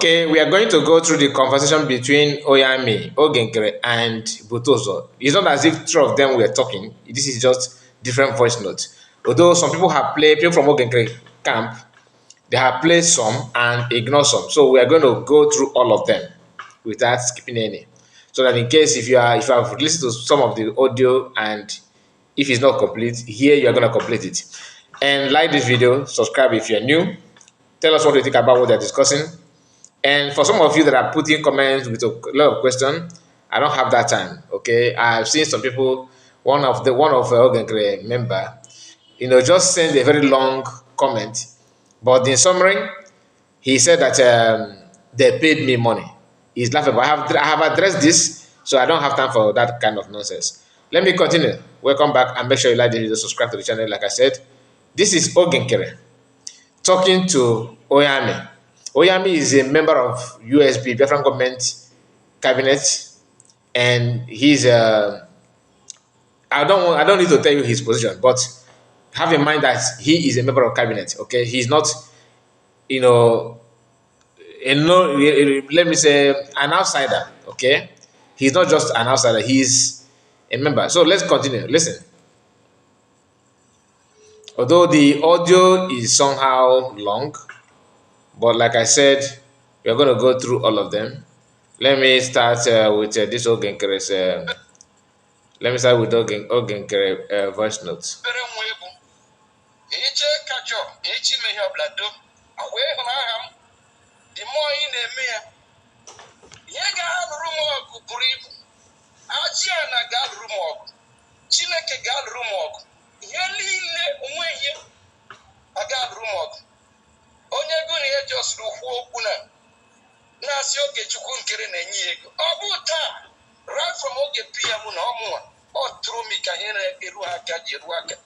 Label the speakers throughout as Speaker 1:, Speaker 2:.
Speaker 1: Okay, we are going to go through the conversation between Oyami, Nkere, and Butozo. It's not as if three of them were talking. This is just different voice notes. Although some people have played, people from Nkere camp, they have played some and ignored some. So we are going to go through all of them without skipping any. So that in case if you have listened to some of the audio and if it's not complete, here you are going to complete it. And like this video, subscribe if you're new. Tell us what you think about what they're discussing. And for some of you that are putting comments with a lot of questions, I don't have that time. Okay, I've seen some people. One of Nkere member, just send a very long comment, but in summary, he said that they paid me money. He's laughable. I have addressed this, so I don't have time for that kind of nonsense. Let me continue. Welcome back, and make sure you like the video, subscribe to the channel. Like I said, this is Nkere talking to Oyami. Oyami is a member of USB, Biafran government cabinet, and he's I don't need to tell you his position, but have in mind that he is a member of cabinet. Okay, he's not, you know, let me say an outsider. Okay, he's not just an outsider; he's a member. So let's continue. Listen. Although the audio is somehow long, but like I said, we're going to go through all of them. Let me start with this Nkere's. Let me start with Nkere voice notes.
Speaker 2: Onye gụrụ ihe just rukwu okwu na-asị oge Chukwu Nkere na-enye ego. Ọ bụ taa, right from oge PM na ọmụnwa, ọ tụrụ m ka ihe na-eru aka ji eru aka.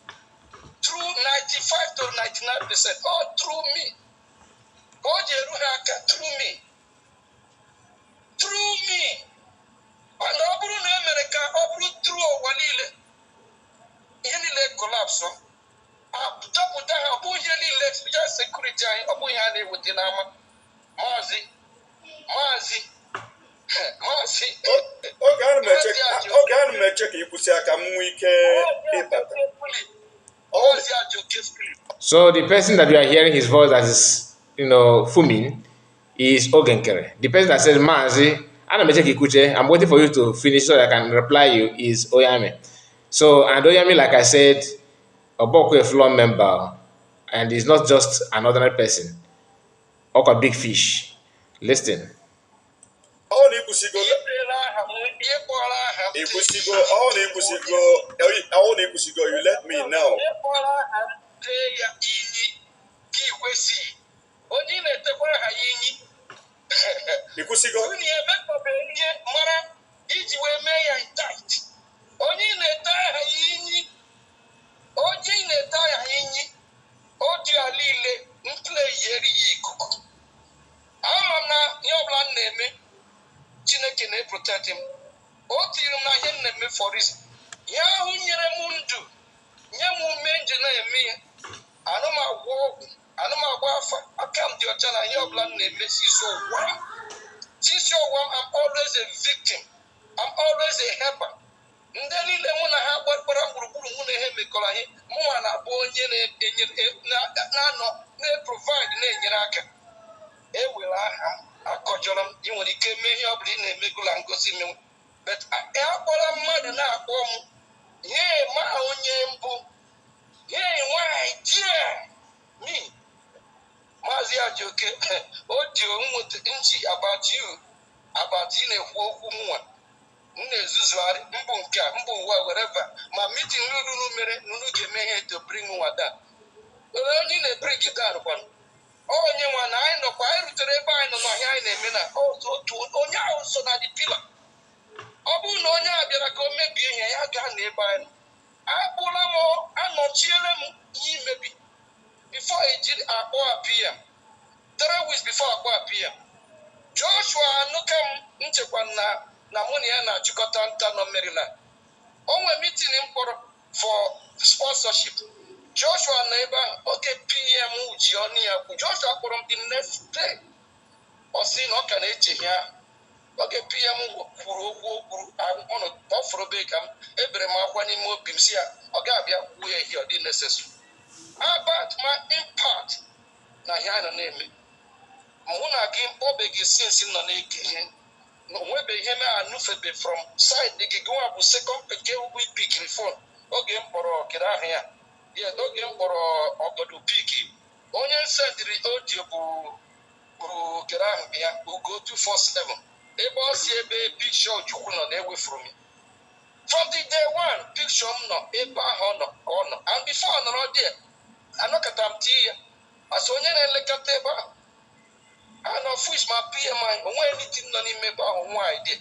Speaker 2: Through 95 to 99%, all through me. Ka o ji eru ha aka, through me. Through me. Mana ọ bụrụ na emere ka ọ bụrụ through ụwa niile, ihe niile collapse. Dọpụta ha ọ bụ ihe niile ya sekuriti anyị ọ bụ ihe a na-eweta n'ama maazị
Speaker 3: oge a na-eche ka ịkwụsị aka m nwee ike ịbata.
Speaker 1: So the person that you are hearing his voice that is fuming is Nkere. The person that says Mazi, I'm waiting for you to finish so that I can reply you is Oyami. So and Oyami, like I said, a floor member, and he's not just an ordinary person. Or a big fish. Listen.
Speaker 3: You let me know.
Speaker 2: Onye na-eta ya inyi oji alile nkle yeri ikuku. Ama na ihe ọbụla na-eme Chineke na-protect him. O tiri m na ihe na-eme for reason. Ya ahụ nyere m ndụ, nye m ume nje na-eme ya. Anụ m agwọ ọgwụ, anụ m agba afa, aka m dị ọcha na ihe ọbụla na-eme since ụwa. Since ụwa, I'm always a victim. I'm always a helper. Ndị niile mụ na ha gbara gburugburu mụ na ihe mekọrọ ihe mụnwa na-abụ onye na-anọ na-provide na-enyere aka. Ewere aha m akọjọrọ m ị nwere ike mee ihe ọ bụla ị na-emegula ngozi menwe, but akpọrọ mmadụ na-akpọ m ihe ma onye mbụ ihe nwanyị jee me Maazị Ajoke o ji nchi about you na-ekwu okwu mụnwa na-ezuzugharị mbụ nke a mbụ ụwa wherever ma meeting n'ụlọ mere n'ụlọ ga-eme ihe to bring nwa down. Onye na-ebring down kwanụ onye nwa na anyị nọkwa anyị rutere ebe anyị nọ n'ọhịa anyị na-eme na otu onye ahụ so na the pillar. Ọ bụrụ na onye a bịara ka o mebie ihe ya gaa n'ebe anyị nọ. Akpụla m anọchiere m ihe imebi before ejiri akpọ apịa 3 weeks before akpọ apịa. Joshua anụka m nchekwa na mụ na ya na-achịkọta nta nọ Maryland. O nwere meeting mkpọrọ for sponsorship. Joshua nọ ebe ahụ oge PM ji ọnụ ya kwu. Joshua kpọrọ m the next day. Ọ sị si na ọ ka na-eche ya oge PM kwuru okwu kwuru ọ fọrọ be ka m ebere m akwa n'ime obi m si ya ọ ga-abịa kwuo ehi ọ dị necessary about my impact na ihe a nọ na-eme mụ na gị mkpọbeghị sinsi nọ na-ege ihe onwebe ihe m anụfebe from side gị gịnwa bụ second nke ugwu ipikiri fon oge m kpọrọ kere ahụ ya oge m kpọrọ ọgọdọ piki onye nsendịrị audio bụ kere ahụ ya ugo 247 ebe ọ si ebe pikshọ Ojukwu nọ na-ewefuru m from the day one pikshọ m nọ ebe ahụ ọ nọ ka ọ nọ and before ọ nọrọ dị anọkọta m tii ya asị onye na-elekọta ebe ahụ ana ọfụs ma PMI onwe niti nọ n'ime ebe ahụ nwaanyị dị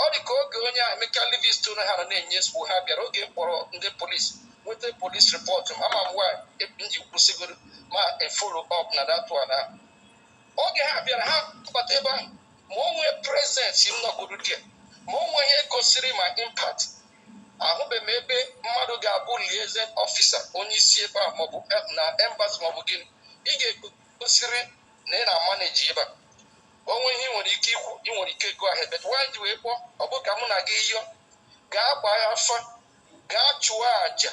Speaker 2: ọ dị ka oge onye Emeka Livingstone ha nọ na-enye nsogbu ha bịara oge mkpọrọ ndị polisi nweta polis rịpọtụ m ama m nwaanyị nji kwụsịgoro ma efolo up na datụa na oge ha bịara ha tụbata ebe ahụ ma o nwee prezensị m nọgoro dị ma o nwee ihe gosiri ma impact ahụbeghị m ebe mmadụ ga-abụ liaison ọfisa onye isi ebe ahụ maọbụ na embasi maọbụ gịnị ị ga-egosiri na ị na-amaneji ebe a onwe ihe ị nwere ike ikwu ị nwere ike go ahead but why ji wee kpọọ ọ bụ ka mụ na gị yọọ gaa gbaa afa gaa chụọ aja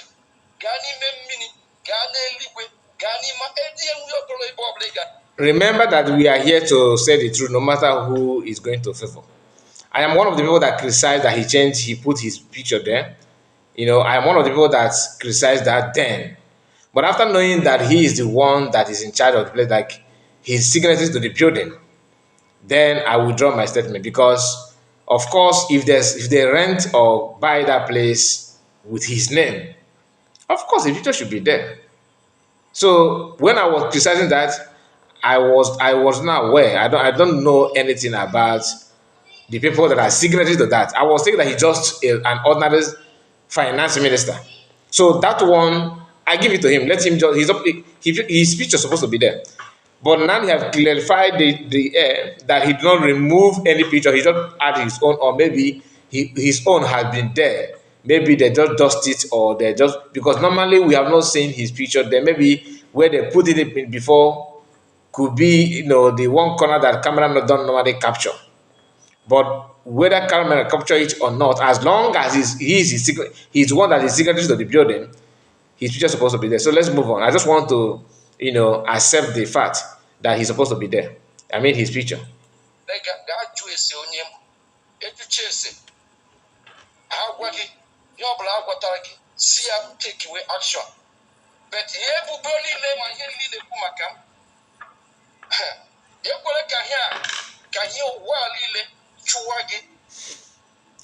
Speaker 2: gaa n'ime mmiri gaa n'eluigwe gaa n'ime edie nri ọbụla ebe ọbụla ị ga.
Speaker 1: Remember that we are here to say the truth no matter who is going to favor. I am one of the people that criticized that he put his picture there. I am one of the people that criticized that then. But after knowing that he is the one that is in charge of the place, like his signatures to the building, then I withdraw my statement because, of course, if they rent or buy that place with his name, of course, the picture should be there. So when I was criticizing that, I was not aware. I don't know anything about the people that are signatories to that. I was thinking that he's just an ordinary finance minister. So that one, I give it to him. Let him just his picture is supposed to be there. But now he have clarified that he did not remove any picture. He just added his own, or maybe his own has been there. Maybe they just dust it, or they just because normally we have not seen his picture there. Maybe where they put it in before could be the one corner that camera don't normally capture. But whether camera capture it or not, as long as he's the one that is secretary to the building, his picture is supposed to be there. So let's move on. I just want to accept the fact that he's supposed to be there. I mean his picture.
Speaker 2: Take away action. But here we barely name and here lead the Pumakam. Ekwere ka ihe ụwa niile chụwa gị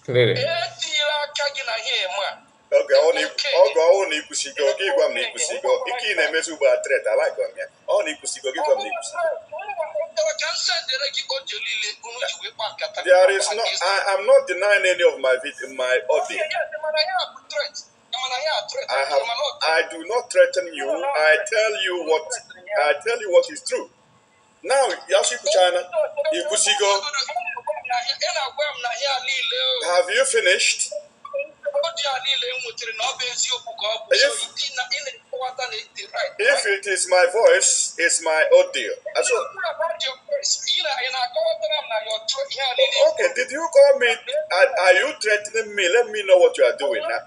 Speaker 2: etiri aka gị na ihe eme a
Speaker 3: oge ọwụ na ikwusigo gị gwa m na ikwusigo ike ị na-emezi ugbo atret alaịgọ m ya ọ na ikwusigo gị gwa m na ikwusigo there is no I'm not denying any of my audio. I do not threaten you. I tell you what is true. Now, Yashiku China, Ikusigo, have you finished? If it is my voice, it's my audio. Okay, did you call me? Are you threatening me? Let me know what you are doing now.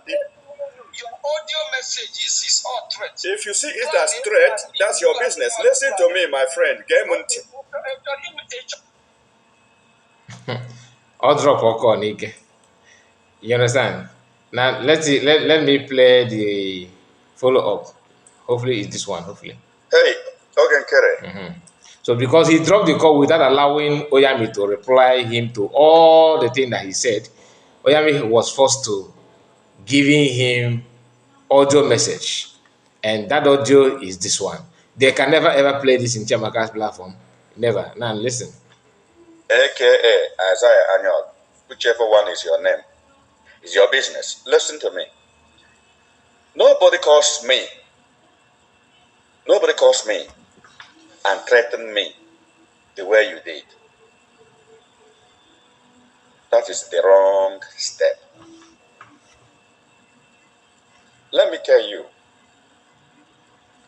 Speaker 2: Your audio message is all threat.
Speaker 3: If you see it as threat, that's your business. Listen to me, my friend.
Speaker 1: I'll drop or Nkere. You understand? Now let me play the follow up. Hopefully it's this one. Hopefully.
Speaker 3: Hey, Nkere.
Speaker 1: So because he dropped the call without allowing Oyami to reply him to all the things that he said, Oyami was forced to giving him audio message, and that audio is this one. They can never ever play this in Chiamaka's platform. Never. Now listen.
Speaker 3: AKA Isaiah Anyol, whichever one is your name, is your business. Listen to me. Nobody calls me and threaten me the way you did. That is the wrong step. Let me tell you,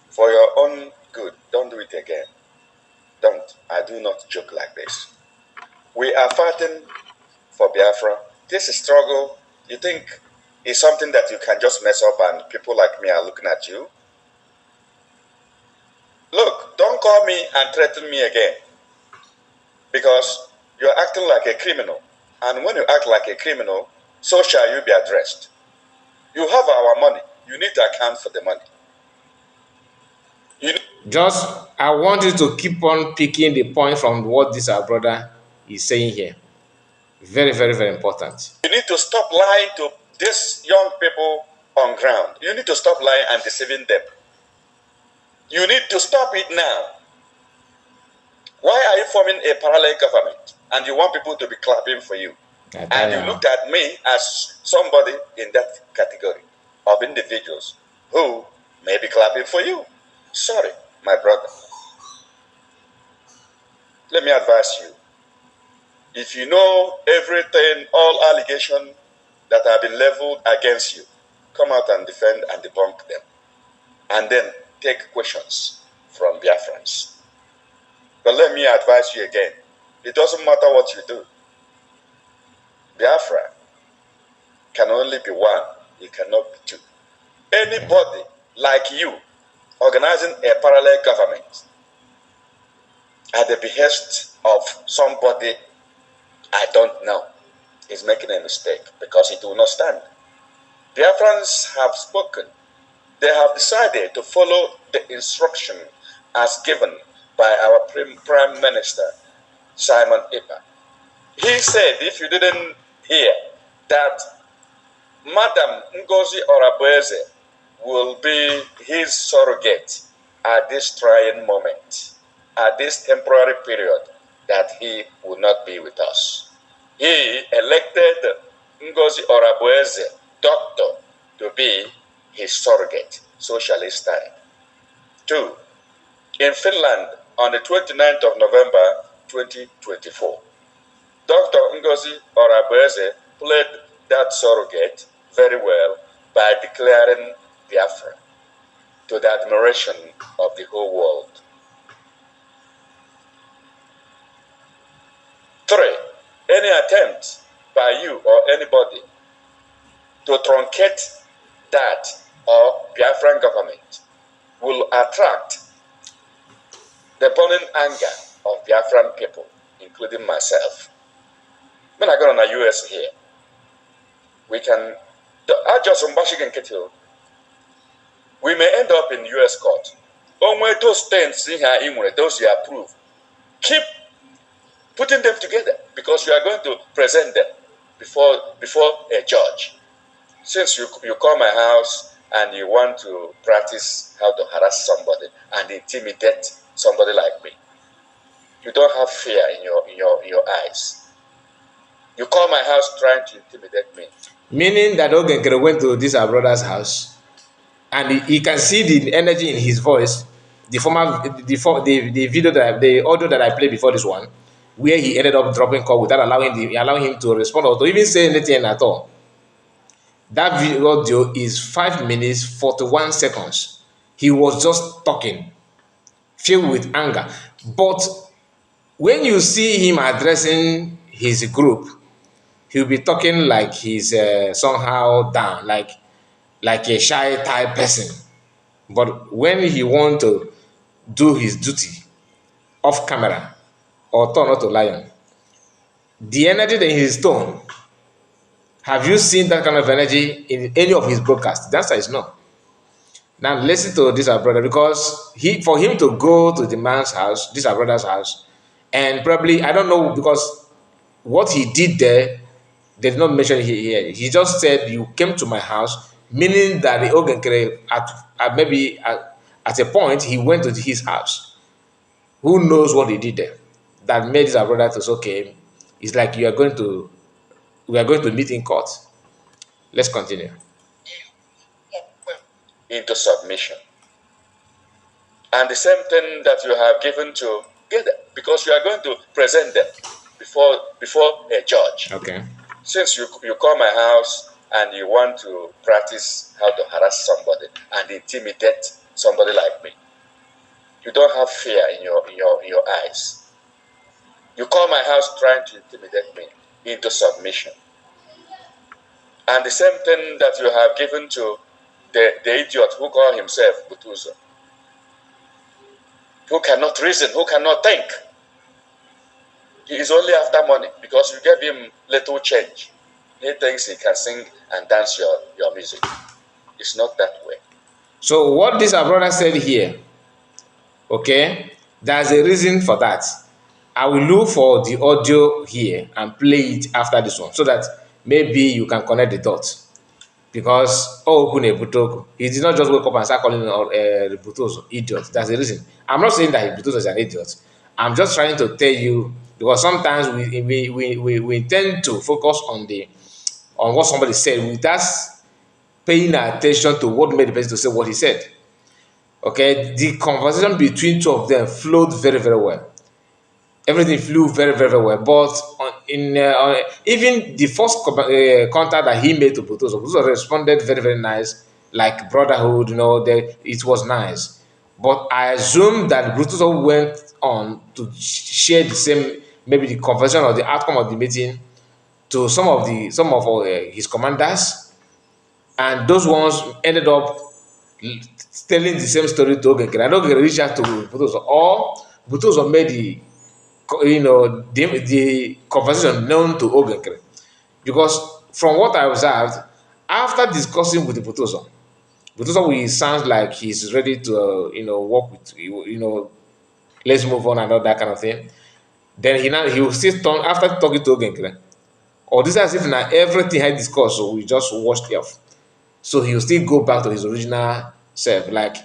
Speaker 3: for your own good, don't do it again. Don't. I do not joke like this. We are fighting for Biafra. This struggle, you think, is something that you can just mess up and people like me are looking at you? Look, don't call me and threaten me again, because you're acting like a criminal. And when you act like a criminal, so shall you be addressed. You have our money. You need to account for the money.
Speaker 1: I want you to keep on picking the point from what this our brother is saying here. Very, very, very important.
Speaker 3: You need to stop lying to these young people on ground. You need to stop lying and deceiving them. You need to stop it now. Why are you forming a parallel government and you want people to be clapping for you? And you looked at me as somebody in that category of individuals who may be clapping for you. Sorry, my brother. Let me advise you. If you know everything, all allegations that have been leveled against you, come out and defend and debunk them. And then take questions from Biafrans. But let me advise you again. It doesn't matter what you do. Biafra can only be one. It cannot be two. Anybody like you organizing a parallel government at the behest of somebody I don't know is making a mistake, because it will not stand. Biafrans have spoken. They have decided to follow the instruction as given by our Prime Minister, Simon Epa. He said, if you didn't hear, that Madam Ngozi Orabueze will be his surrogate at this trying moment, at this temporary period that he will not be with us. He elected Ngozi Orabueze, doctor, to be his surrogate. So shall it stand. 2. In Finland, on the 29th of November 2024, Dr. Ngozi Orabueze played that surrogate very well by declaring Biafra to the admiration of the whole world. 3. Any attempt by you or anybody to truncate that or Biafran government will attract the burning anger of Biafran people, including myself. When I go on the US here, we can, we may end up in US court. Only those things those you approve, keep putting them together, because you are going to present them before a judge. Since you call my house and you want to practice how to harass somebody and intimidate somebody like me, you don't have fear in your eyes. You call my house trying to intimidate me.
Speaker 1: Meaning that Nkere went to this our brother's house, and he can see the energy in his voice. The video the audio that I played before this one, where he ended up dropping call without allowing him to respond or to even say anything at all. That video audio is 5 minutes 41 seconds. He was just talking, filled with anger. But when you see him addressing his group, he'll be talking like he's somehow down, like a shy type person. But when he want to do his duty off camera or turn out to lion, the energy in his tone, have you seen that kind of energy in any of his broadcasts? The answer is no. Now listen to this our brother, because for him to go to the man's house, this our brother's house, and probably, I don't know, because what he did there, they did not mention here. He just said, you came to my house, meaning that the Nkere at a point he went to his house. Who knows what he did there that made his brother to say, okay, it's like we are going to meet in court. Let's continue.
Speaker 3: Into submission. And the same thing that you have given to get them, because you are going to present them before a judge.
Speaker 1: Okay.
Speaker 3: Since you call my house and you want to practice how to harass somebody and intimidate somebody like me, you don't have fear in your eyes. You call my house trying to intimidate me into submission. And the same thing that you have given to the idiot who called himself Butuzo, who cannot reason, who cannot think. He is only after money because you gave him little change. He thinks he can sing and dance your music. It's not that way.
Speaker 1: So what this our brother said here, okay, there's a reason for that. I will look for the audio here and play it after this one so that maybe you can connect the dots. Because he did not just wake up and start calling Butozo idiot. That's the reason. I'm not saying that Butozo is an idiot. I'm just trying to tell you because sometimes we tend to focus on what somebody said without paying attention to what made the person to say what he said. Okay, the conversation between two of them flowed very, very well. Everything flew very, very well. But even the first contact that he made to Butozo responded very, very nice, like brotherhood. It was nice. But I assume that Butozo went on to share the same, maybe the conversation or the outcome of the meeting to some of his commanders, and those ones ended up telling the same story to Ogekere. And Ogekere reached out to Butozo, or Butozo made the conversation known to Ogekere. Because from what I observed, after discussing with the Butozo will sounds like he's ready to work with let's move on and all that kind of thing. Then he will still turn after talking to Ogekere. Or this as if now everything I discussed, so we just washed it off. So he'll still go back to his original self, like,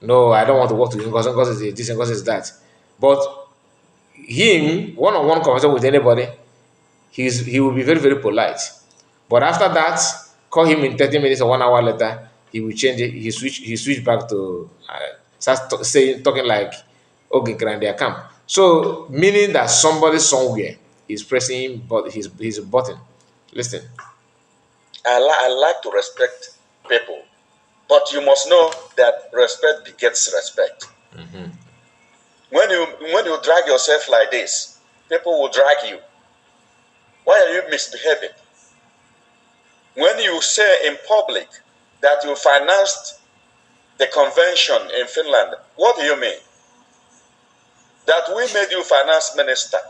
Speaker 1: no, I don't want to work with him because it's this and because it's that. But him, one-on-one conversation with anybody, he will be very, very polite. But after that, call him in 30 minutes or 1 hour later, he will change it. He switch back to talking like Ogekere and their camp. So meaning that somebody somewhere is pressing but his button. Listen.
Speaker 3: I like to respect people, but you must know that respect begets respect. When you drag yourself like this, people will drag you. Why are you misbehaving? When you say in public that you financed the convention in Finland, what do you mean? That we made you finance minister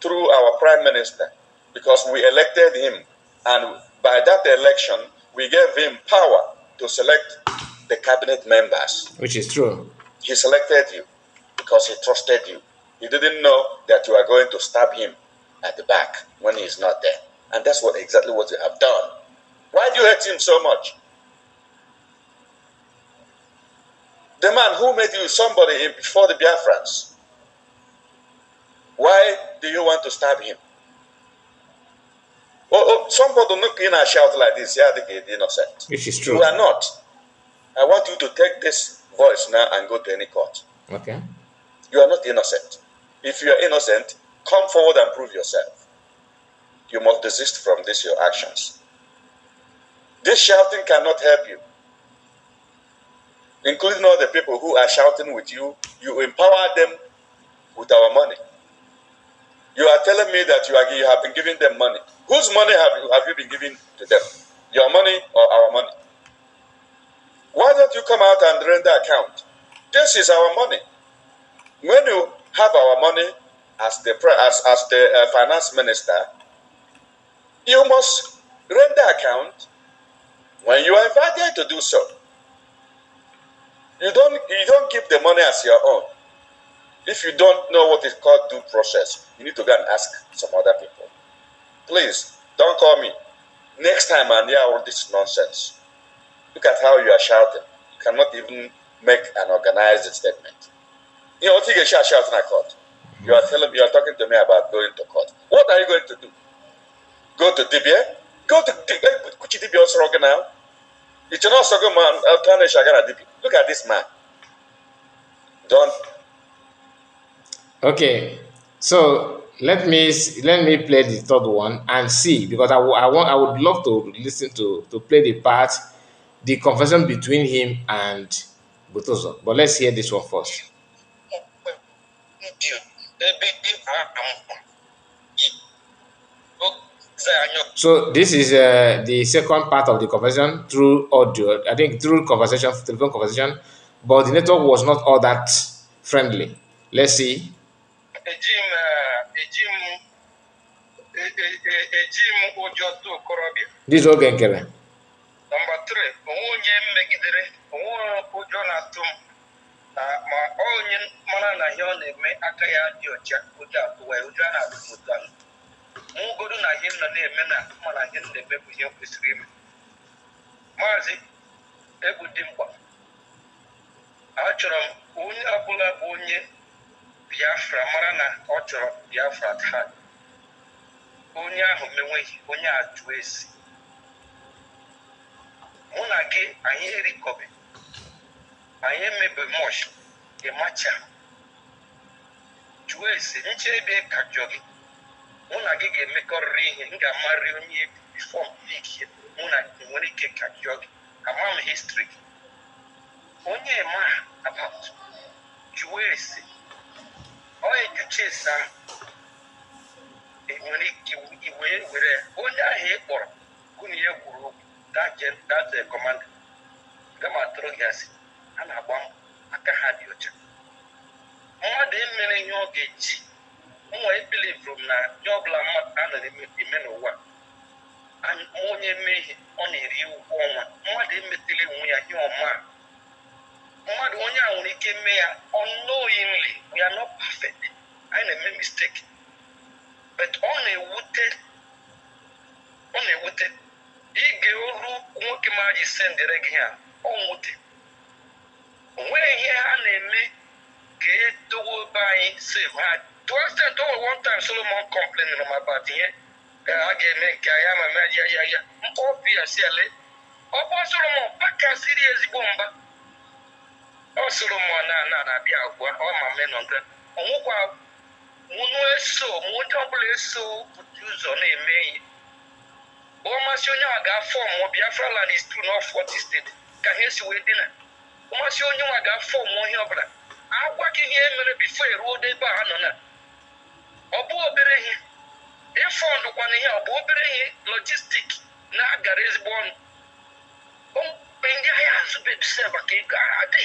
Speaker 3: through our prime minister because we elected him, and by that election we gave him power to select the cabinet members.
Speaker 1: Which is true.
Speaker 3: He selected you because he trusted you. He didn't know that you are going to stab him at the back when he's not there. And that's exactly what you have done. Why do you hate him so much? The man who made you somebody before the Biafrans. Why do you want to stab him? Somebody look in and shout like this, yeah, they're innocent.
Speaker 1: Which is true.
Speaker 3: You are not. I want you to take this voice now and go to any court.
Speaker 1: Okay.
Speaker 3: You are not innocent. If you are innocent, come forward and prove yourself. You must desist from your actions. This shouting cannot help you. Including all the people who are shouting with you, you empower them with our money. You are telling me that you have been giving them money. Whose money have you been giving to them? Your money or our money? Why don't you come out and render account? This is our money. When you have our money as the finance minister, you must render account when you are invited to do so. You don't give the money as your own. If you don't know what is called due process, you need to go and ask some other people. Please, don't call me. Next time and hear all this nonsense. Look at how you are shouting. You cannot even make an organized statement. You know what you get shouting at court? You are talking to me about going to court. What are you going to do? Go to Dibia? Go to Dibia also now. It's not so good, man. Look at this man. Don't.
Speaker 1: Okay, so let me play the third one and see, because I would love to listen to play the conversation between him and Butozo. But let's hear this one first. So this is the second part of the conversation through audio. I think through conversation, telephone conversation, but the network was not all that friendly. Let's see. This is Oge Nkere.
Speaker 2: Number 3, onye megidere onwe ụjọ na-atụ m ma onye mara na ihe ọ na-eme aka ya dị ọcha ụjọ atụwa ya ụjọ na-atụ ụtọ mụgodu na ihe m nọ na-eme na mana ihe m na-eme bụ ihe kwesịrị ime. Maazị egwu dị mkpa achọrọ m onye ọbụla bụ onye Biafra mara na ọ chọrọ Biafra taa onye ahụ menweghị onye ajụ esi mụ na gị anyị erikọbe anyị emebe mosh ịmacha jụọ ese nche ebe ka jọ gị mụ na gị ga-emekọrịrị ihe m ga-amarị onye bifọ pik mụ na gị nwere ike ka jọ gị ama m histri gị onye ma about jụọ ese ọ ejucha ese ahụ enwere ike iwe were onye ahụ ị kpọrọ gụna ya kwuru okwu that's a commander. Gama atụrụ gị asị a na-agba mbọ aka ha dị ọcha mmadụ emere ihe ọ ga-eji nwa ebilivuru m na ihe ọbụla mmadụ a na-eme n'ụwa onye mee ihe ọ na-eri ụgwọ ọnwa mmadụ emetela onwe ya ihe ọma mmadụ onye a nwere ike mee ya unknowingly. We are not perfect, anyị na-eme mistake, but ọ na-ewute ige olu nwoke ma ji sendere gị ha ọ nwute onwere ihe ha na-eme ka edowe ebe anyị save ha to extent one time Solomon complained about ihe ka a ga-eme nke ya ma ya mkpọpụ ya si ale ọ bụ Solomon pakasịrị ezigbo mba ọ Solomon na-abịa agwa ọ ma menọga ọnwụkwa mụnụ eso mụ onye ọbụla eso pụta ụzọ na-eme ihe ọmasị onye a ga-afọmụ Biafra land is true not 40 state ka ha esi wee dị na ọmasị onye nwa ga-afọmụ ihe ọbụla agwa gị ihe mere bifo eruo ebe a nọ na ọ bụ obere ihe ịfọndụkwana ihe ọ bụ obere ihe logistik na-agara ezigbo ọnụ mgbe ndị ahịa azụbebise maka ego adị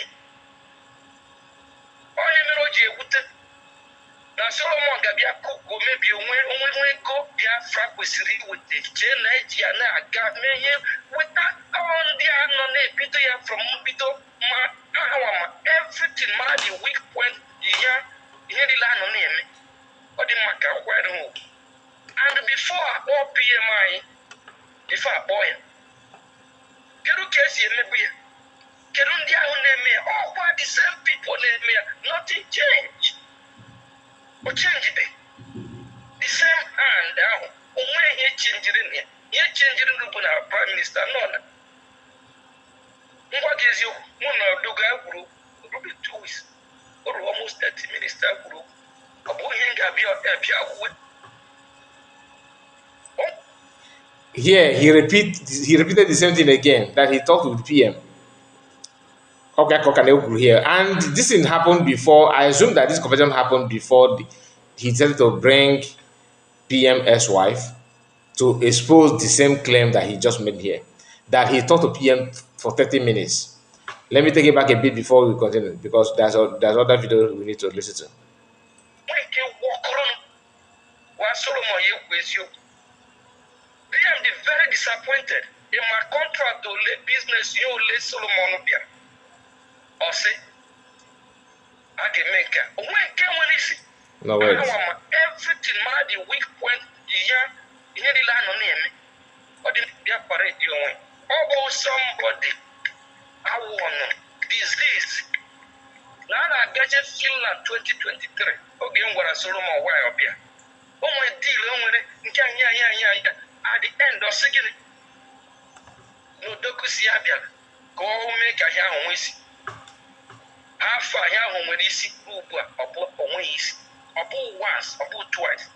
Speaker 2: onye mere o ji ewute na Solomon ga-abịa kụkụ mebie onwe ego Biafra kwesịrị iweta jee na eji ya na-aga mee ihe weta ndị a nọ na-ebido ya from mbido ma ahawa ma everything mara the weak point ya ihe niile a nọ na-eme ọ dị mma ka kwere ha ugwu and before akpọ PM anyị before akpọ ya kedu ka esi emebu ya kedu ndị ahụ na-eme ya ọkwa the same people na-eme ya nothing change o chenjibe the same hand ahụ onwe ihe chenjiri na ya ihe chenjiri bụ na prime minister nọ na ngwa gị eziokwu mụ na odogo gwuru rubi 2 weeks oru almost 30 minutes gwuru ọ bụ ihe ga-abịa uwe
Speaker 1: Here he repeated the same thing again, that he talked with PM. Okay, here. And this thing happened before. I assume that this conversation happened before he decided to bring PM's wife to expose the same claim that he just made here, that he talked to PM for 30 minutes. Let me take it back a bit before we continue, because there's other video we need to listen to.
Speaker 2: I am very disappointed in my contract to let business you let Solomon Bia. Or say, I can make it. When is it?
Speaker 1: No, wait.
Speaker 2: Everything, the weak point, the land on him. Or the parade you win. About somebody, I want disease. Now I get it Finland 2023. Okay, what I Solomon wire up here. Oh, my deal, at the end of second, no docusi abia. Go make a young wisi. Half a young when he see about once, about twice.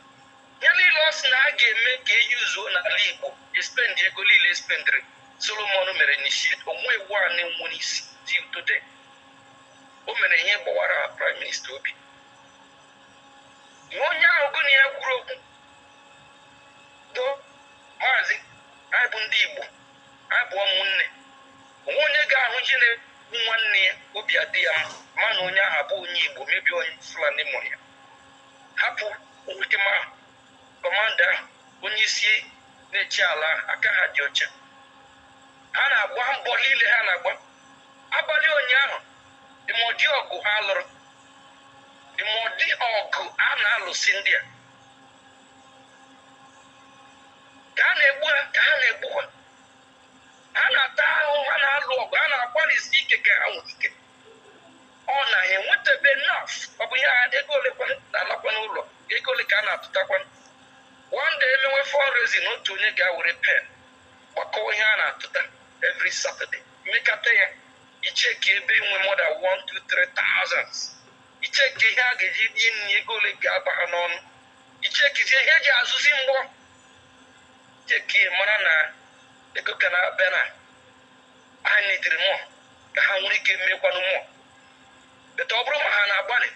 Speaker 2: Nearly lost na game make a use on a league. You spend the Golile spendry. Solomon may initiate only one in one is till today. Women here, Bawara Prime Minister. onye ahụ gụ na ya kwuru okwu do maazị anyị bụ ndị Igbo, anyị bụ ụmụnne, onwe onye ga-ahụ ji na-egbu nwanne ya obi adị ya ma na onye ahụ bụ onye Igbo mebi onye Fulani mụrụ ya. Hapụ nwokem ahụ, kọmanda ahụ, onye isi na-echi ala aka ha dị ọcha. Ha na-agba mbọ niile ha na-agba. Abalị ụnyaahụ ịmọdị ọgụ ha lụrụ, ịmọdị ọgụ a na-alụsi ndị a ka ha na-egbu ha, ka ha na-egbu ha, ha na-ata ahụhụ, ha na-alụ ọgụ, ha na-agbalịsi ike ka ha nwee ike. Ọ na-enwetabe enough. Ọ bụ ya ego ole kwa na-alakwa n'ụlọ, ego ole ka a na-atụtakwa. One day emewe fundraising, otu onye ga-were pen gbakọọ ihe a na-atụta every Saturday, mmekata ya icheki ebe inwe more than 1, 2, 3,000. Icheki ihe a ga-eji dị nri, ego ole ga-aba ha n'ọnụ, icheki ihe eji azụzi mgbọ, icheki mara na ego ka na-abịa na ha nidiri mmụọ ka ha nwere ike mmekwanụ mmụọ. Bete ọ bụrụ ma ha na-agbalị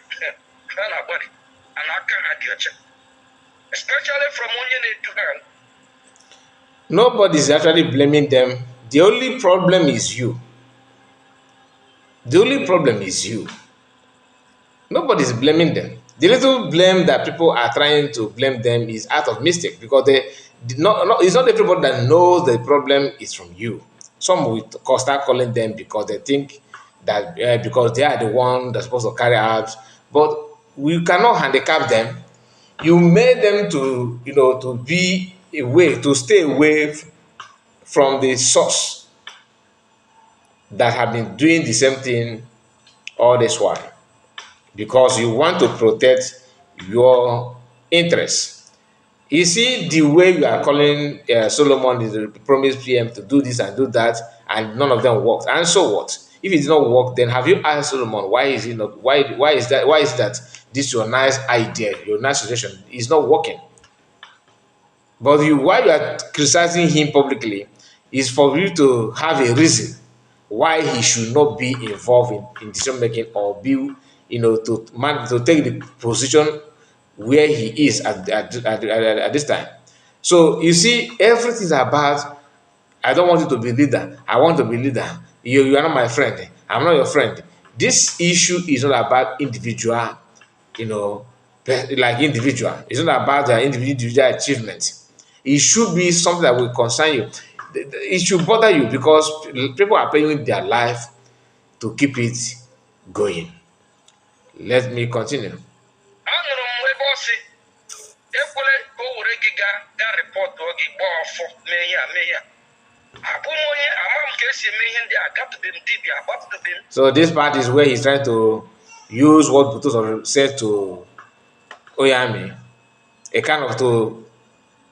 Speaker 2: ha na-agbalị, a na-aka ha dị ọcha, especially from onye na-edu ha.
Speaker 1: Nobody is actually blaming them. The only problem is you. The only problem is you. Nobody is blaming them. The little blame that people are trying to blame them is out of mistake, because they did not, it's not everybody that knows the problem is from you. Some will start calling them because they think that because they are the one that's supposed to carry out, but we cannot handicap them. You made them to, to be away, to stay away from the source that have been doing the same thing all this while, because you want to protect your interests. You see, the way you are calling Solomon, the promised PM, to do this and do that, and none of them worked. And so what? If it did not work, then have you asked Solomon why is it not? Why is that? Why is that this your nice idea, your nice suggestion is not working? But why you are criticizing him publicly is for you to have a reason why he should not be involved in decision making, or be, to take the position where he is at this time. So you see, everything is about, I don't want you to be leader, I want to be leader. You are not my friend, I'm not your friend. This issue is not about individual, like individual. It's not about their individual achievement. It should be something that will concern you. It should bother you, because people are paying their life to keep it going. Let me continue. So this part is where he's trying to use what Butoso said to Oyami, a kind of to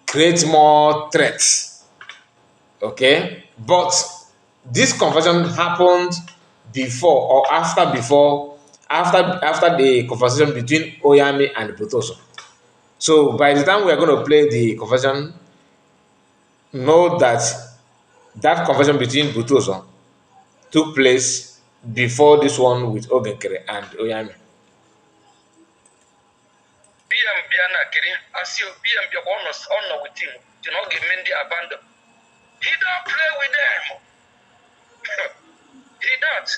Speaker 1: create more threats. Okay, but this conversation happened before or after the conversation between Oyami and Butoso. So by the time we are going to play the conversation, know that that conversation between Butoso took place before this one with Nkere and Oyami.
Speaker 2: He don't play with them. He don't.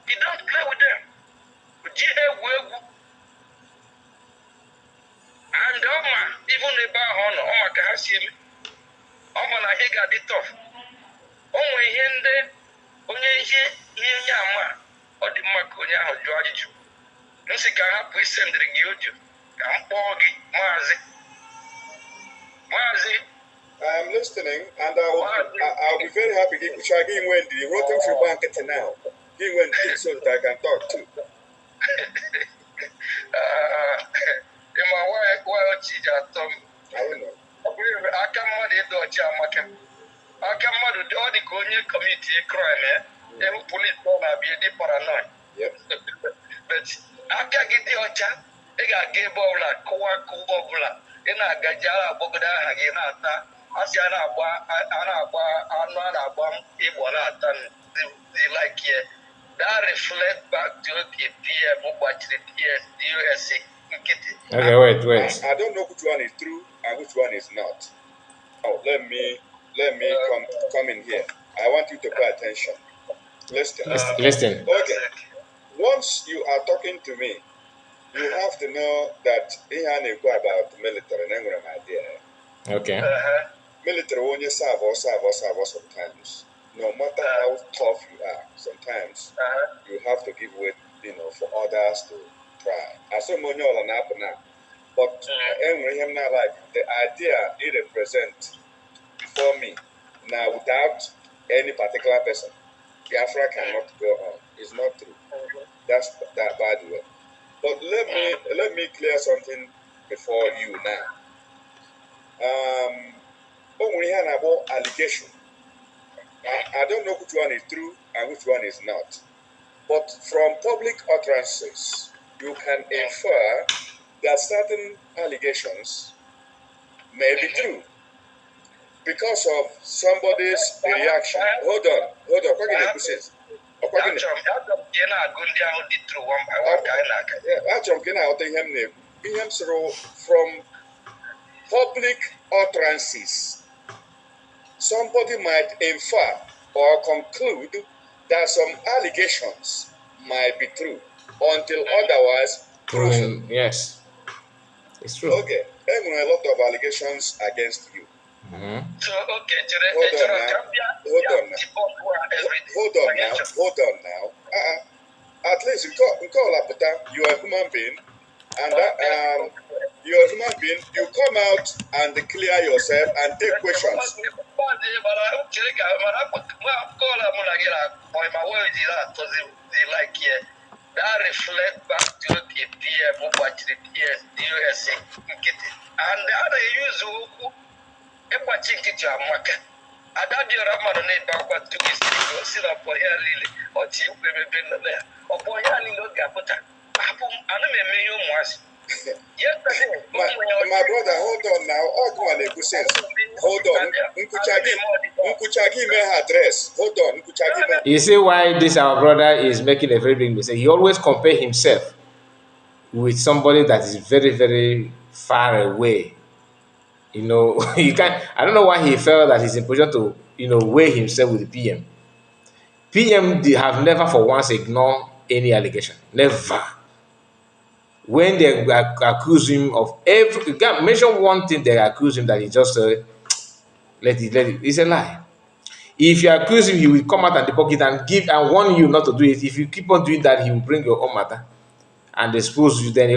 Speaker 2: He don't play with them. And even about honor, he got it tough. Only hinde, onye ama, or the Maconia or George. Nsi ka hapụ isendịrị gị audio ka m kpọọ gị Maazị.
Speaker 3: I'm listening, and I'll be very happy. Shall I give Wendy? You wrote him through Banket now. Give Wendy so that I can talk too.
Speaker 2: My wife, she's at Tom.
Speaker 3: I don't know.
Speaker 2: I can't manage to do I can't manage all the Onye community crime. Every police will be a paranoid.
Speaker 3: Yep.
Speaker 2: But aka gị dị ọcha, ị ga-aga ebe ọbụla kụwa ọbụla, ị na-agaji ara agbọgide aha gị na-ata, asị a na-agba anụ a na-agba igbo na-ata. like that reflect back to the PM, watch the USA.
Speaker 1: Okay, wait.
Speaker 3: I don't know which one is true and which one is not. Oh, let me come in here. I want you to pay attention. Listen.
Speaker 1: Listen.
Speaker 3: Okay. Once you are talking to me, you have to know that ihe a na-ekwu about military na enwere m idea.
Speaker 1: Okay.
Speaker 3: Military onye serve sometimes. No matter how tough you are, sometimes you have to give way, for others to try. Assume onye ọla na-apụ na. But enwere ihe m na like the idea it represent before me. Now without any particular person, Biafra cannot go on. It's not true. That's that by the way. But let me clear something before you now. We have about allegation. I don't know which one is true and which one is not. But from public utterances, you can infer that certain allegations may be true because of somebody's reaction. Hold on. From public utterances, somebody might infer or conclude that some allegations might be true until otherwise proven.
Speaker 1: Yes, it's true.
Speaker 3: Okay, there are a lot of allegations against you.
Speaker 2: So,
Speaker 3: Hold on now. At least you are a human being, and you're a human being. You come out and clear yourself and take questions.
Speaker 2: That reflect back to the PM, watch the USA, and the other use watching it to Amaka. I don't do a man on it backward to his sit up for here, Lily, or Chief, baby, there, or boy, I need to get put up. I don't was.
Speaker 3: My brother, hold on now. Hold on. Nkuchagi may address. Hold on.
Speaker 1: You see why this our brother is making a very big mistake. He always compare himself with somebody that is very, very far away. You can't. I don't know why he felt that he's in position to, weigh himself with the PM. PM have never for once ignored any allegation. Never. When they accuse him of every, you can't mention one thing they accuse him that he just let it. It's a lie. If you accuse him, he will come out and debunk it and give and warn you not to do it. If you keep on doing that, he will bring your own matter and expose you. Then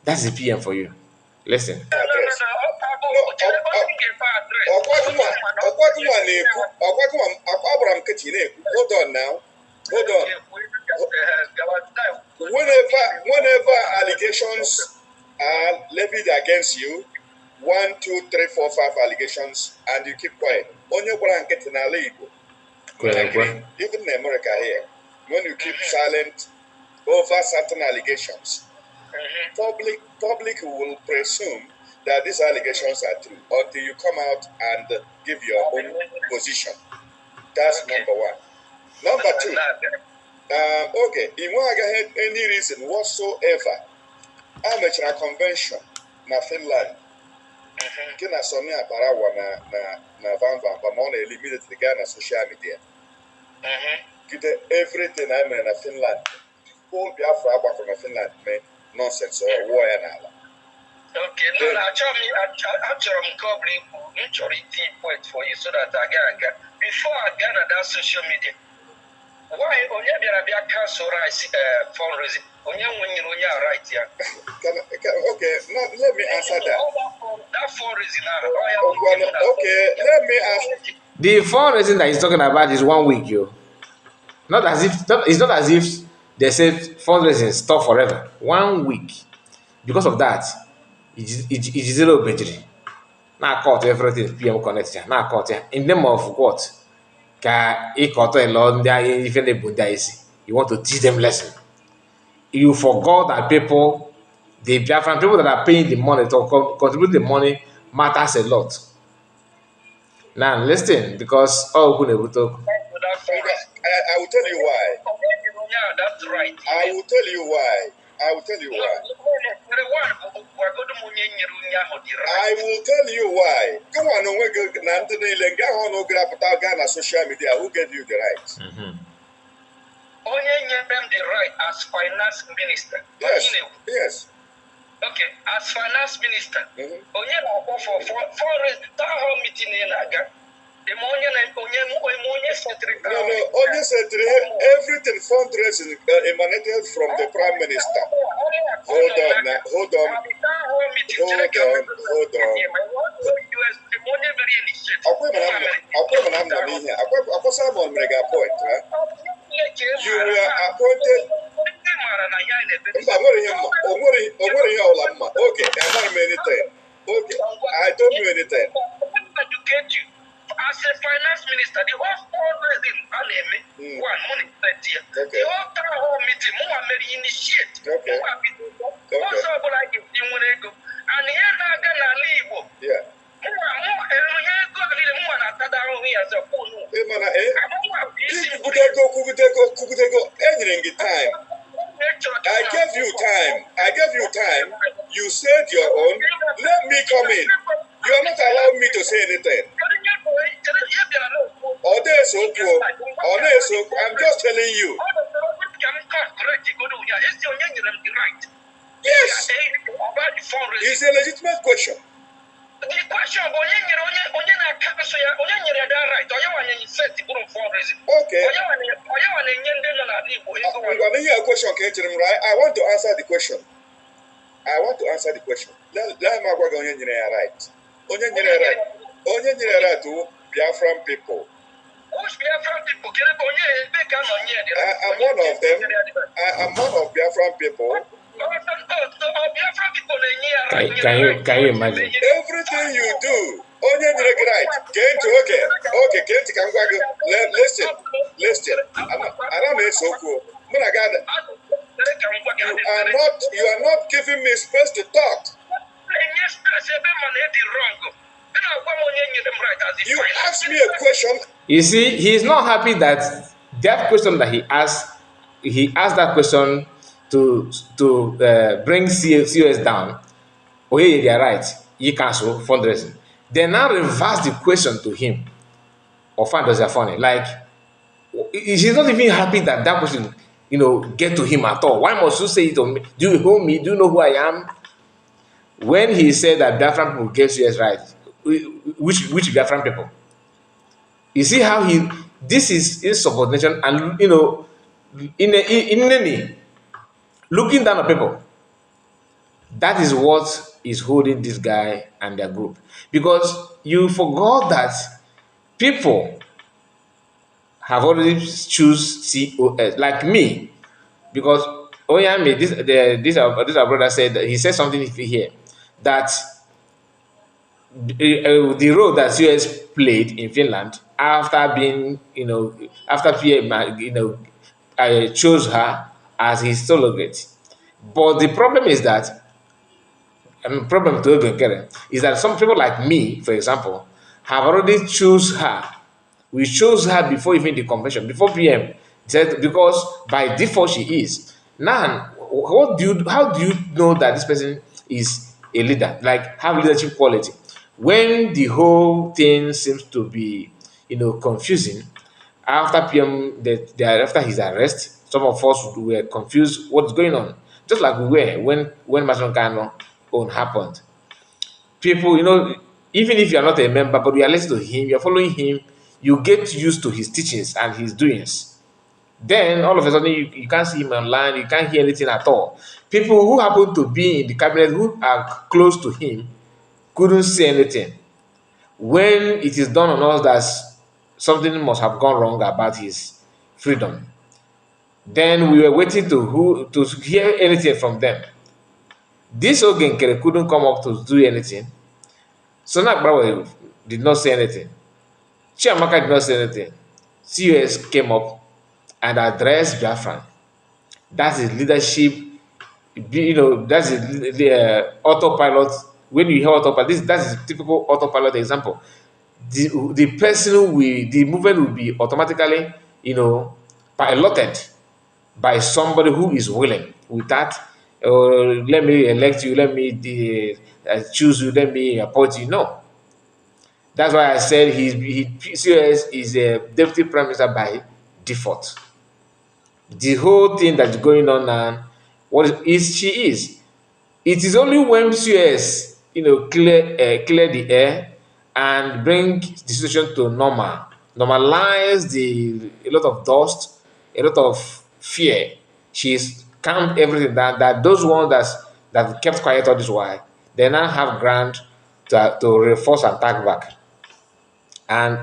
Speaker 1: that's the PM for you. Listen.
Speaker 3: Hold on now. Hold on. Whenever allegations are levied against you, 1, 2, 3, 4, 5 allegations, and you keep quiet. Even in America here, when you keep silent over certain allegations, public will presume that these allegations are true until you come out and give your own position. That's number one. Number two, okay, in any reason whatsoever, I mentioned a convention na Finland. Kina Sonia Barawa na Van but I eliminate the guy na social media. Everything I mean in Finland, whole Biafra back from Finland, man, nonsense or war and all.
Speaker 2: Okay, no, I'm covering point for you so that I get before I get that social media. Why Onye Biarabia cancel fundraising? Onye when you right here.
Speaker 3: Okay, now let me answer that.
Speaker 2: That fundraising.
Speaker 3: Okay, let me ask.
Speaker 1: The fundraising that he's talking about is 1 week, yo. It's not as if they said fundraising stop forever. 1 week. Because of that, it's zero battery. Now cut everything PM connect. Now cut in name of what? You want to teach them lesson. You forgot that people, the Biafran people that are paying the money to contribute the money matters a lot. Now listen, because all Kunebuto.
Speaker 3: I will tell you why.
Speaker 2: That's right.
Speaker 3: I will tell you why. I will tell you why. I will tell you why. Come on, Ghana social media. Who gave you the right?
Speaker 2: Onye gave them the right as finance minister.
Speaker 3: Yes. Yes.
Speaker 2: Okay, as finance minister, Onye na-akpọ for town hall meeting na-aga. Onye settled
Speaker 3: everything fundraising emanated from the prime minister. Hold on. You were appointed. Okay, I don't know anything. Okay, I don't know anything.
Speaker 2: Educate you. As a finance minister, the whole fundraising one money here. The whole town hall meeting, more very initiate.
Speaker 3: Okay.
Speaker 2: Also, like if you want to go, and here now gonna leave.
Speaker 3: Yeah. I gave you time. You said your own. Let me come in. You are not allowing me to say anything. I'm just telling you. Yes. It's a legitimate question.
Speaker 2: The question of Onye
Speaker 3: okay. I'm going to hear a question, right? I want to answer the question. Let me go on right. Onye right to Biafran people. I'm one of them. I'm one of Biafran people.
Speaker 1: Can you imagine?
Speaker 3: Everything you do, Onye right. Listen. You are not giving me space to talk. You asked me a question.
Speaker 1: You see, he is not happy that question that he asked that question to bring COS down. Oh, yeah, they are right. He cancel fundraising. They now reverse the question to him. Or those are funny. Like, he's not even happy that question, get to him at all. Why must you say it to me? Do you know me? Do you know who I am? When he said that Biafran people get COS right, which Biafran people? You see how this is insubordination and, in any looking down on people. That is what is holding this guy and their group. Because you forgot that people have already choose COS, like me. Because Onye, this our brother said, he said something here, that the role that COS played in Finland after being, after PM, chose her as his surrogate. But the problem is that, problem to Nkere is that some people like me, for example, have already chose her. We chose her before even the convention, before PM said, because by default she is. Now, how do you know that this person is a leader, like have leadership quality? When the whole thing seems to be, confusing, after PM, after his arrest, some of us were confused what's going on. Just like we were when Mason Kano own happened. People, even if you are not a member, but you are listening to him, you're following him, you get used to his teachings and his doings. Then all of a sudden you can't see him online, you can't hear anything at all. People who happen to be in the cabinet who are close to him couldn't say anything. When it is done on us that something must have gone wrong about his freedom, then we were waiting to hear anything from them. This Nkere couldn't come up to do anything. Sonak Brawe did not say anything. Chiamaka did not say anything. COS came up and addressed Biafran. That's his leadership. That's the autopilot. When you hear autopilot, that's a typical autopilot example. the person who will, the movement will be automatically, piloted by somebody who is willing with that. Let me elect you, let me choose you, let me appoint you. No. That's why I said COS is a deputy prime minister by default. The whole thing that's going on now, she is. It is only when COS, clear the air and bring the situation to normal, normalize a lot of dust, a lot of fear. She's calmed everything down. That those ones that kept quiet all this while, they now have ground to reinforce and attack back. And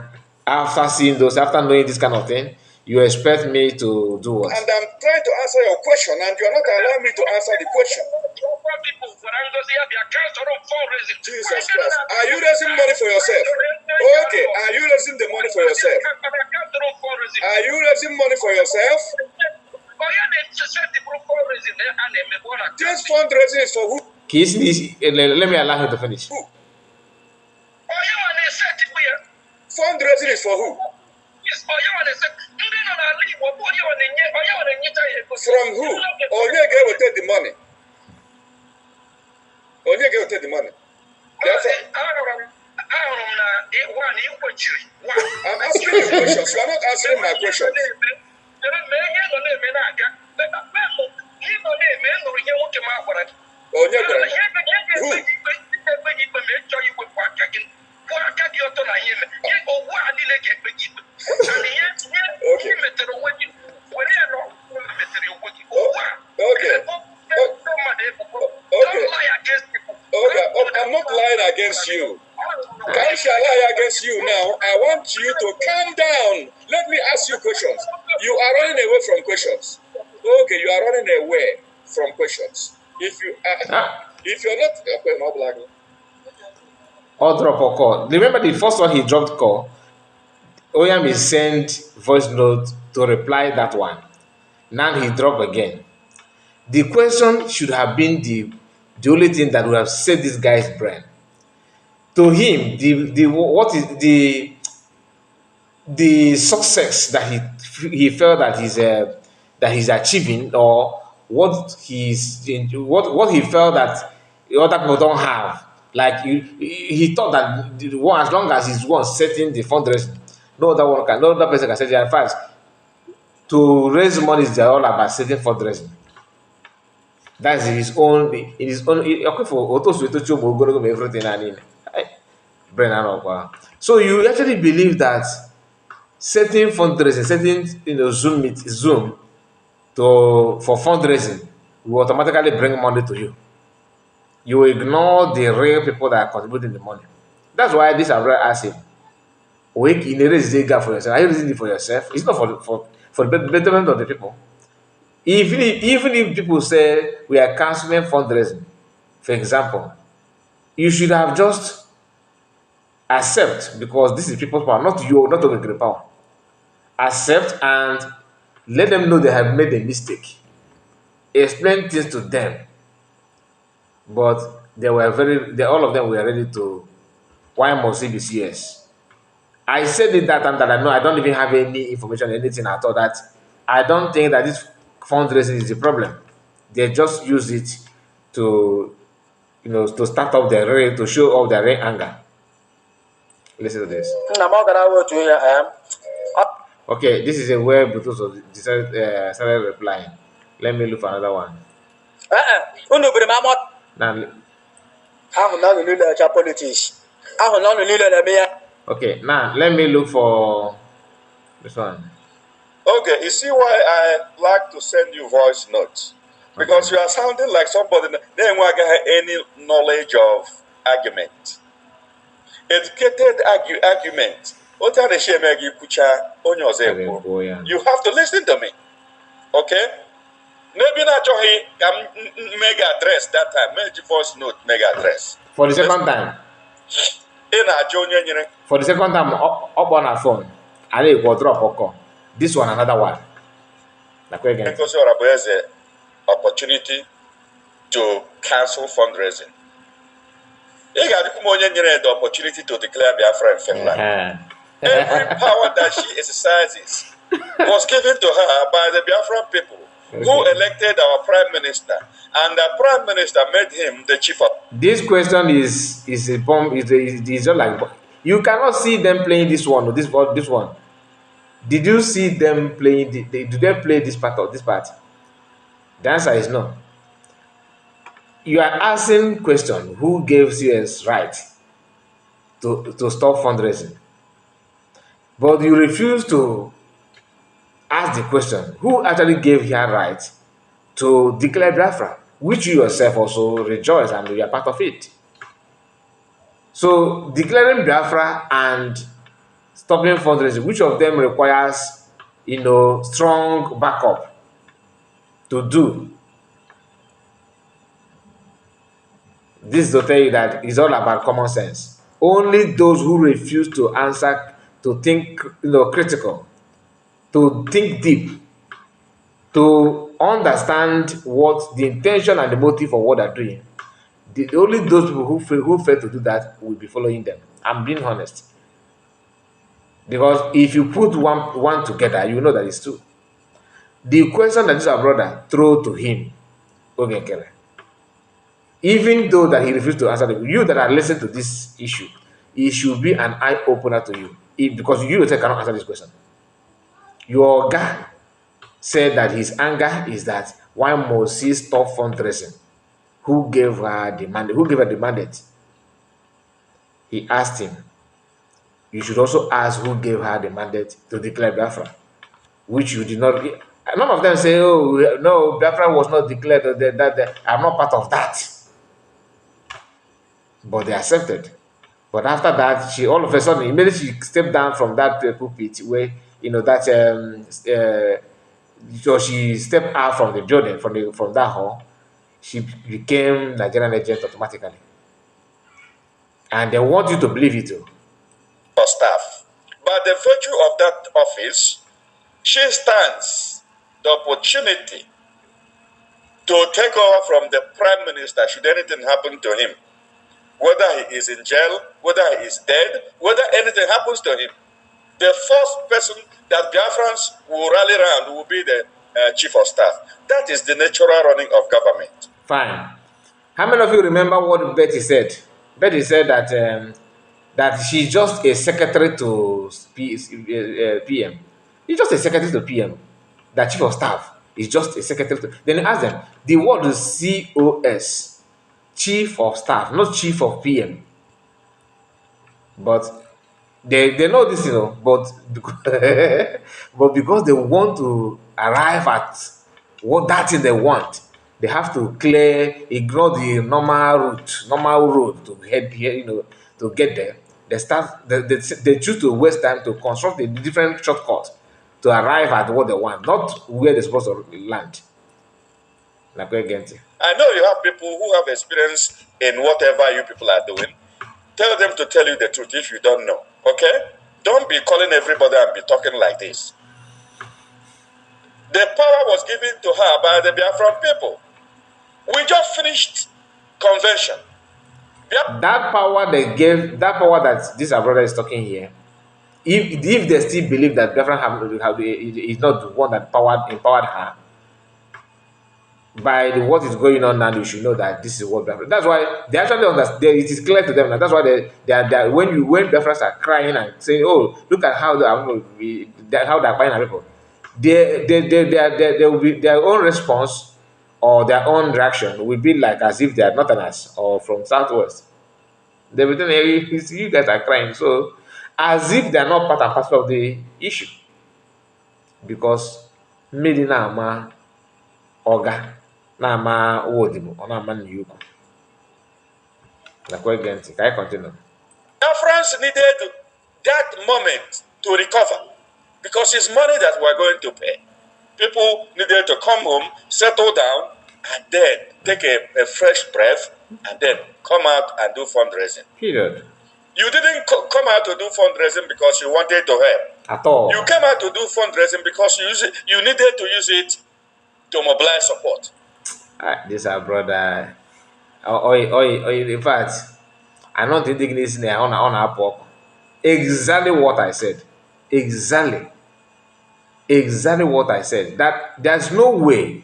Speaker 1: after seeing those, after knowing this kind of thing, you expect me to do what?
Speaker 3: And I'm trying to answer your question, and you're not allowing me to answer the question. Jesus Christ. Are you raising money for yourself? Okay. Are you raising the money for yourself? Are you raising money for yourself? This fundraising is for who?
Speaker 1: Let me allow her to finish.
Speaker 3: Who? Fundraising is for who? From who? Onye will take the money. Onye will take the money. I'm asking you questions. You are not answering my questions. Onye who? I'm not lying against you. I shall lie against you now. I want you to calm down. Let me ask you questions. You are running away from questions. Okay, you are running away from questions. If you're not black.
Speaker 1: Or drop a call. Remember the first one he dropped call. Oyami sent voice note to reply that one. Now he dropped again. The question should have been the only thing that would have set this guy's brain. To him, what is the success that he felt that he's achieving, or what he felt that other people don't have. Like he thought that as long as he's one setting the fundraising, no other person can set it. In fact, to raise money is all about setting fundraising. That's okay for everything I need. So you actually believe that setting fundraising, setting Zoom for fundraising will automatically bring money to you. You ignore the real people that are contributing the money. That's why this Abra asked him, "Wake in a raise gap for yourself. Are you raising it for yourself? It's not for the betterment of the people." Even if people say we are canceling fundraising, for example, you should have just accept, because this is people's power, not you, not of the power. Accept and let them know they have made a mistake. Explain things to them. But all of them were ready to. Why must it be CS? I said it that time that I know I don't even have any information, anything at all, that I don't think that this fundraising is the problem. They just use it to, to start up to show off their real anger. Listen to this. Okay, this is where Butuso started replying. Let me look for another one. Okay, now let me look for this one.
Speaker 3: Okay, you see why I like to send you voice notes? Because you are sounding like somebody that doesn't have any knowledge of argument. Educated argument. You have to listen to me. Okay? Maybe not mega address that time. Maybe voice note mega address.
Speaker 1: For the second time. For the second time, up on our phone. I will drop a call. This one, another one.
Speaker 3: Because you have an opportunity to cancel fundraising. He got the opportunity to declare Biafra in Finland. Every power that she exercises was given to her by the Biafran people who elected our prime minister, and the prime minister made him the chief of.
Speaker 1: This question is a bomb. Is just like you cannot see them playing this one or this one. Did you see them playing? Do they play this part of this part? The answer is no. You are asking question: who gave CS right to stop fundraising? But you refuse to ask the question: who actually gave her right to declare Biafra, which you yourself also rejoice and you are part of it? So declaring Biafra and stopping fundraising, which of them requires, strong backup to do? This is to tell you that it's all about common sense. Only those who refuse to answer, to think, critical, to think deep, to understand what the intention and the motive of what they're doing. Only those people who fail to do that will be following them. I'm being honest. Because if you put one together, you know that it's two. The question that this our brother threw to him, Nkere, even though that he refused to answer you that are listening to this issue, it should be an eye opener to you. Because you yourself cannot answer this question. Your guy said that his anger is that why must he stop fundraising? Who gave her the mandate? Who gave her the mandate? He asked him. You should also ask who gave her the mandate to declare Biafra, which you did not. None of them say, "Oh no, Biafra was not declared." That I'm not part of that, but they accepted. But after that, she all of a sudden immediately she stepped down from that pulpit where so she stepped out from the building from that hall. She became Nigerian agent automatically, and they want you to believe it too.
Speaker 3: Staff. By the virtue of that office, she stands the opportunity to take over from the prime minister should anything happen to him. Whether he is in jail, whether he is dead, whether anything happens to him. The first person that Biafrans will rally around will be the chief of staff. That is the natural running of government.
Speaker 1: Fine. How many of you remember what Betty said? Betty said that she's just a secretary to PM. He's just a secretary to PM. The chief of staff is just a secretary to. Then you ask them, the word is COS, chief of staff, not chief of PM. But they know this, but but because they want to arrive at what that thing they want, they have to ignore the normal road to head here, to get there. They choose to waste time to construct a different shortcut to arrive at what they want, not where they're supposed to land. Like
Speaker 3: I know you have people who have experience in whatever you people are doing. Tell them to tell you the truth if you don't know. Okay? Don't be calling everybody and be talking like this. The power was given to her by the Biafran people. We just finished convention.
Speaker 1: That power they gave, that power that this our brother is talking here, if they still believe that Biafran is not the one that empowered her, by what is going on now, you should know that this is what Biafra. That's why they actually understand. It is clear to them now. That's why they are when Biafrans are crying and saying, "Oh, look at how they are buying people," they will be their own response or their own reaction will be like as if they are Northerners or from Southwest. They will tell you guys are crying, so as if they are not part and parcel of the issue, because Medina Oga. Na-ama Odibo or na-ama Niyuku. Can I continue?
Speaker 3: France needed that moment to recover because it's money that we're going to pay. People needed to come home, settle down, and then take a fresh breath and then come out and do fundraising.
Speaker 1: Period.
Speaker 3: You didn't come out to do fundraising because you wanted to help.
Speaker 1: At all.
Speaker 3: You came out to do fundraising because you needed to use it to mobilize support.
Speaker 1: This our brother. In fact, anọ ntị ndị gị na-esi na ya ọ na-apụ ọkụ. Exactly what I said. Exactly what I said. That there's no way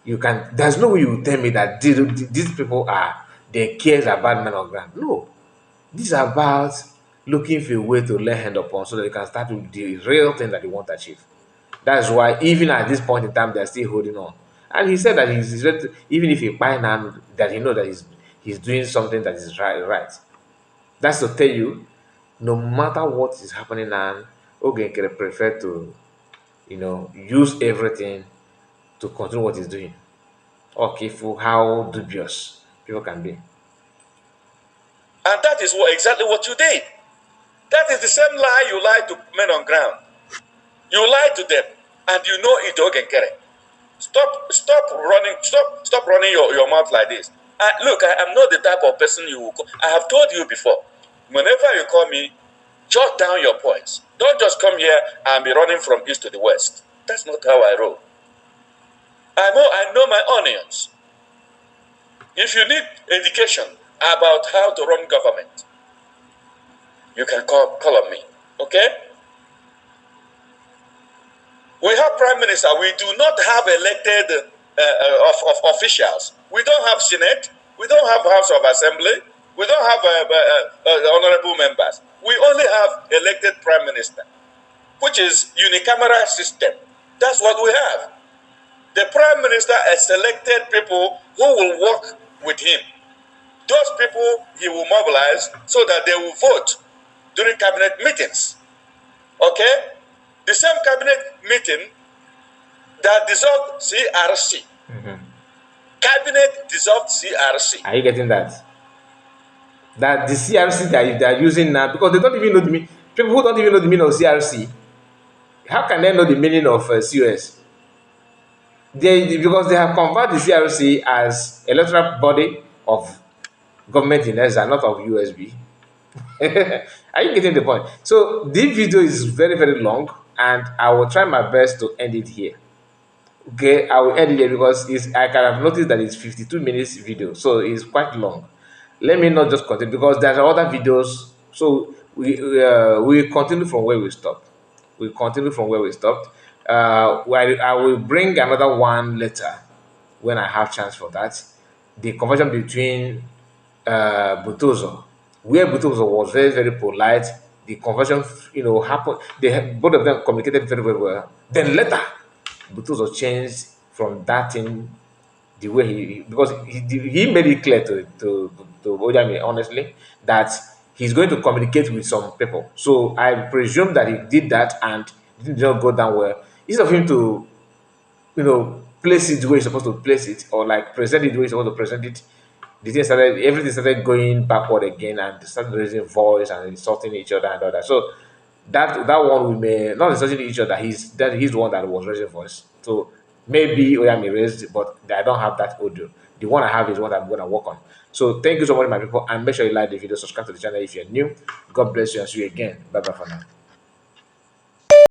Speaker 1: you tell me that these people they cares about men on ground. No. This is about looking for a way to lay hand upon so that they can start with the real thing that they want to achieve. That's why even at this point in time they're still holding on. And he said that he's ready to, even if he buy now, that he know that he's doing something that is right. That's to tell you, no matter what is happening now, Nkere prefer to, use everything to continue what he's doing. Okay, for how dubious people can be.
Speaker 3: And that is exactly what you did. That is the same lie you lied to men on ground. You lied to them, and you know it, Nkere. Stop running your mouth like this. Look, I am not the type of person you will call. I have told you before. Whenever you call me, jot down your points. Don't just come here and be running from east to the west. That's not how I roll. I know my onions. If you need education about how to run government, you can call on me. Okay? We have prime minister. We do not have elected officials. We don't have Senate. We don't have House of Assembly. We don't have honorable members. We only have elected prime minister, which is unicameral system. That's what we have. The prime minister has selected people who will work with him. Those people he will mobilize so that they will vote during cabinet meetings. Okay? The same cabinet meeting that dissolved CRC. Cabinet dissolved CRC.
Speaker 1: Are you getting that? That the CRC that they are using now, because they don't even know the meaning. People who don't even know the meaning of CRC, how can they know the meaning of COS? Because they have converted the CRC as electoral body of government in Ezra, not of USB. Are you getting the point? So this video is very, very long, and I will try my best to end it here. Okay, I will end it here because I can have noticed that it's 52 minutes video, so it's quite long. Let me not just continue because there are other videos. So we continue from where we stopped. We continue from where we stopped. I will bring another one later when I have chance for that. The conversation between Butozo, where Butozo was very, very polite. The conversation, happened. Both of them communicated very, very well. Then later, Butozo changed from that thing the way because he made it clear to Ojami honestly that he's going to communicate with some people. So I presume that he did that and it did not go down well. Instead of him to place it the way he's supposed to place it or like present it the way he's supposed to present it, everything started going backward again and they started raising voice and insulting each other and all that. So that one we may not insulting each other. He's the one that was raising voice. So maybe Oyami raised, but I don't have that audio. The one I have is what I'm going to work on. So thank you so much, my people, and make sure you like the video, subscribe to the channel if you're new. God bless you and see you again. Bye bye for now.